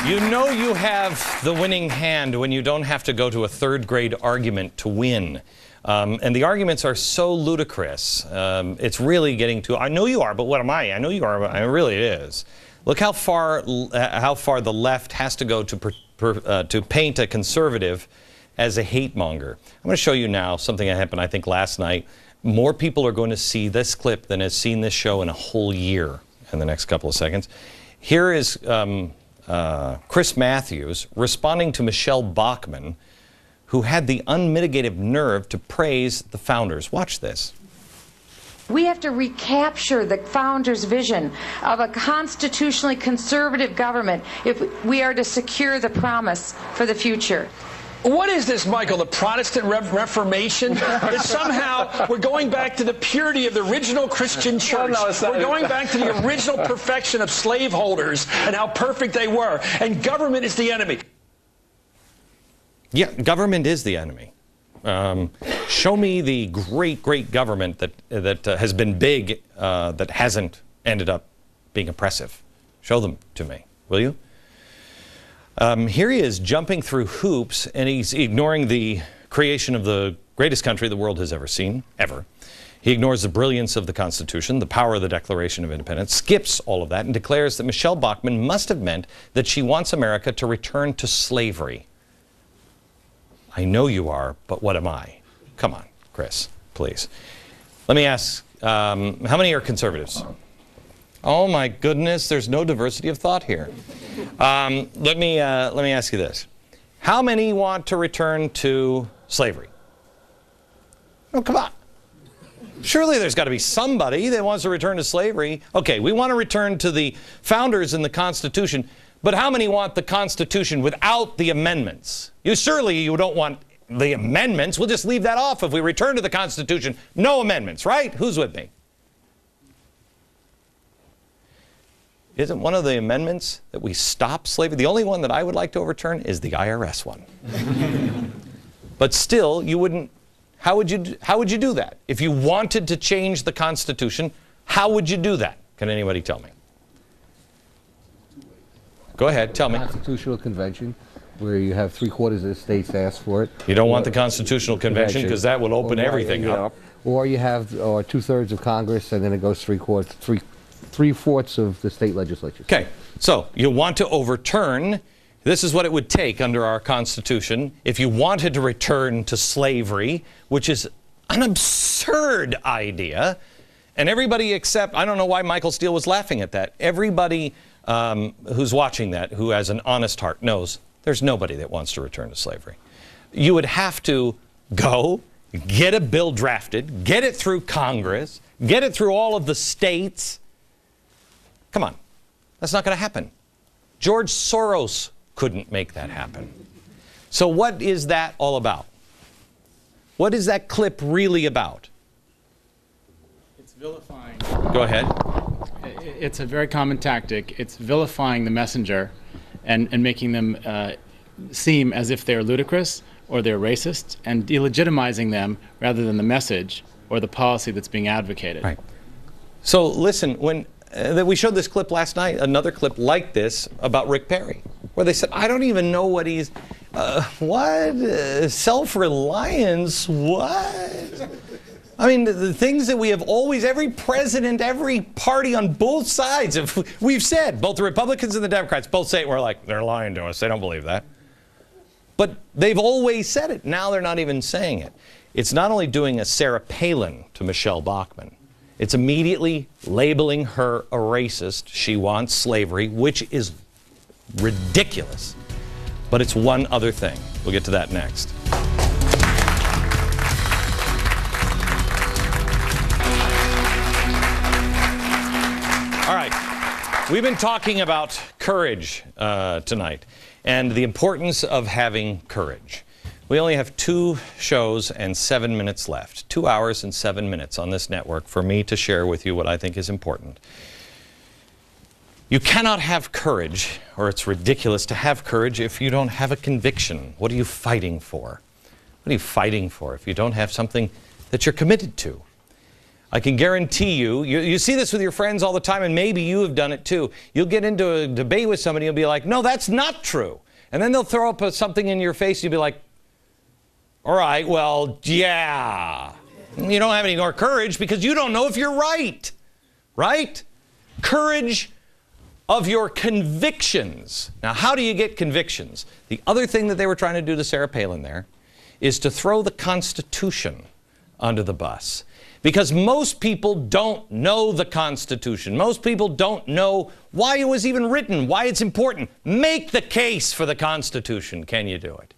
You know you have the winning hand when you don't have to go to a third-grade argument to win. And the arguments are so ludicrous. It's really getting to, I know you are, but what am I? I know you are, but it really is. Look how far the left has to go to paint a conservative as a hate monger. I'm going to show you now something that happened, I think, last night. More people are going to see this clip than has seen this show in a whole year in the next couple of seconds. Here is Chris Matthews responding to Michelle Bachmann, who had the unmitigated nerve to praise the founders. Watch this. We have to recapture the founders' vision of a constitutionally conservative government if we are to secure the promise for the future. What is this, Michael, the Protestant Reformation? That somehow we're going back to the purity of the original Christian church. We're going back to the original perfection of slaveholders and how perfect they were. And government is the enemy. Yeah, government is the enemy. Show me the great government that has been big, that hasn't ended up being oppressive. Show them to me, will you? Here he is jumping through hoops, and he's ignoring the creation of the greatest country the world has ever seen, ever. He ignores the brilliance of the Constitution, the power of the Declaration of Independence, skips all of that, and declares that Michelle Bachmann must have meant that she wants America to return to slavery. I know you are, but what am I? Come on, Chris, please. Let me ask, how many are conservatives? Oh my goodness, there's no diversity of thought here. Let me ask you this. How many want to return to slavery? Oh, come on. Surely there's got to be somebody that wants to return to slavery. Okay, we want to return to the founders and the Constitution, but how many want the Constitution without the amendments? Surely you don't want the amendments. We'll just leave that off if we return to the Constitution. No amendments, right? Who's with me? Isn't one of the amendments that we stop slavery? The only one that I would like to overturn is the IRS one. But still, you wouldn't. How would you do that? If you wanted to change the Constitution, how would you do that? Can anybody tell me? Go ahead, tell me. Constitutional Convention, where you have 3/4 of the states ask for it. You don't want the Constitutional Convention because that will open everything up. Or you have 2/3 of Congress, and then it goes three-fourths of the state legislatures. Okay, so you want to overturn. This is what it would take under our Constitution if you wanted to return to slavery, which is an absurd idea. And everybody except, I don't know why Michael Steele was laughing at that. Everybody who's watching that, who has an honest heart, knows there's nobody that wants to return to slavery. You would have to go, get a bill drafted, get it through Congress, get it through all of the states. Come on, that's not going to happen. George Soros couldn't make that happen. So what is that all about? What is that clip really about? It's vilifying. Go ahead. It's a very common tactic. It's vilifying the messenger and making them seem as if they're ludicrous or they're racist and delegitimizing them rather than the message or the policy that's being advocated. Right. So listen, when we showed this clip last night, another clip like this about Rick Perry, where they said, I don't even know what he's, self-reliance, what? I mean, the things that we have always, every president, every party on both sides, we've said, both the Republicans and the Democrats both say it, we're like, they're lying to us, they don't believe that. But they've always said it, now they're not even saying it. It's not only doing a Sarah Palin to Michelle Bachmann, it's immediately labeling her a racist. She wants slavery, which is ridiculous. But it's one other thing. We'll get to that next. All right. We've been talking about courage tonight and the importance of having courage. We only have 2 shows and 7 minutes left. 2 hours and 7 minutes on this network for me to share with you what I think is important. You cannot have courage, or it's ridiculous to have courage, if you don't have a conviction. What are you fighting for? What are you fighting for if you don't have something that you're committed to? I can guarantee you see this with your friends all the time, and maybe you have done it too. You'll get into a debate with somebody, and you'll be like, no, that's not true. And then they'll throw up something in your face, and you'll be like, all right, well, yeah. You don't have any more courage because you don't know if you're right. Right? Courage of your convictions. Now, how do you get convictions? The other thing that they were trying to do to Sarah Palin there is to throw the Constitution under the bus. Because most people don't know the Constitution. Most people don't know why it was even written, why it's important. Make the case for the Constitution. Can you do it?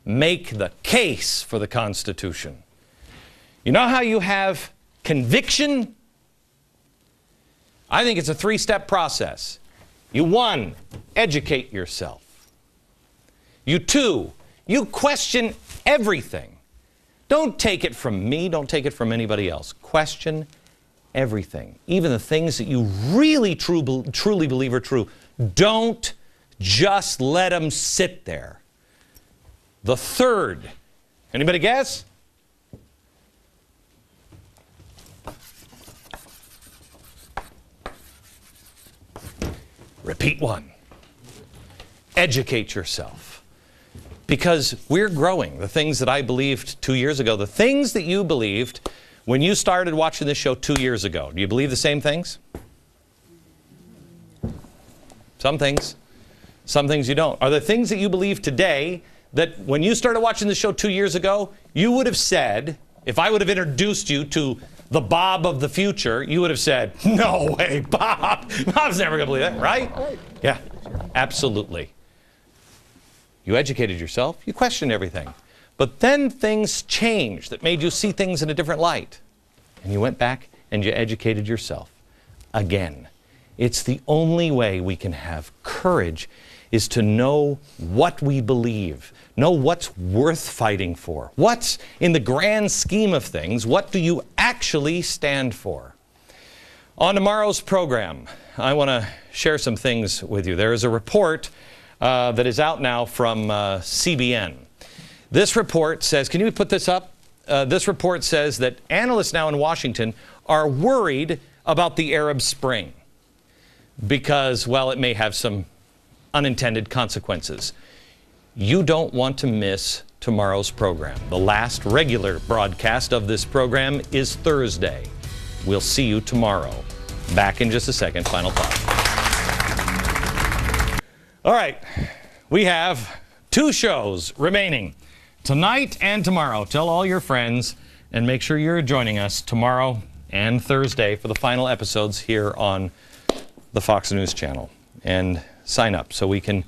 Make the case for the Constitution. You know how you have conviction? I think it's a three-step process. You, one, educate yourself. You, two, you question everything. Don't take it from me. Don't take it from anybody else. Question everything. Even the things that you really truly believe are true. Don't just let them sit there. The third, anybody guess? Repeat one. Educate yourself. Because we're growing. The things that I believed 2 years ago, the things that you believed when you started watching this show 2 years ago, do you believe the same things? Some things. Some things you don't. Are there things that you believe today that when you started watching the show 2 years ago, you would have said, if I would have introduced you to the Bob of the future, you would have said, no way, Bob. Bob's never going to believe that, right? Yeah, absolutely. You educated yourself, you questioned everything. But then things changed that made you see things in a different light. And you went back and you educated yourself again. It's the only way we can have courage is to know what we believe, know what's worth fighting for. What's, in the grand scheme of things, what do you actually stand for? On tomorrow's program, I want to share some things with you. There is a report that is out now from CBN. This report says, can you put this up? This report says that analysts now in Washington are worried about the Arab Spring because, well, it may have some unintended consequences. You don't want to miss tomorrow's program. The last regular broadcast of this program is Thursday. We'll see you tomorrow. Back in just a second. Final thoughts. All right, we have 2 shows remaining, tonight and tomorrow. Tell all your friends and make sure you're joining us tomorrow and Thursday for the final episodes here on the Fox News channel. And sign up so we can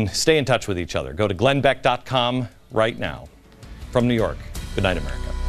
stay in touch with each other. Go to glennbeck.com right now. From New York, good night, America.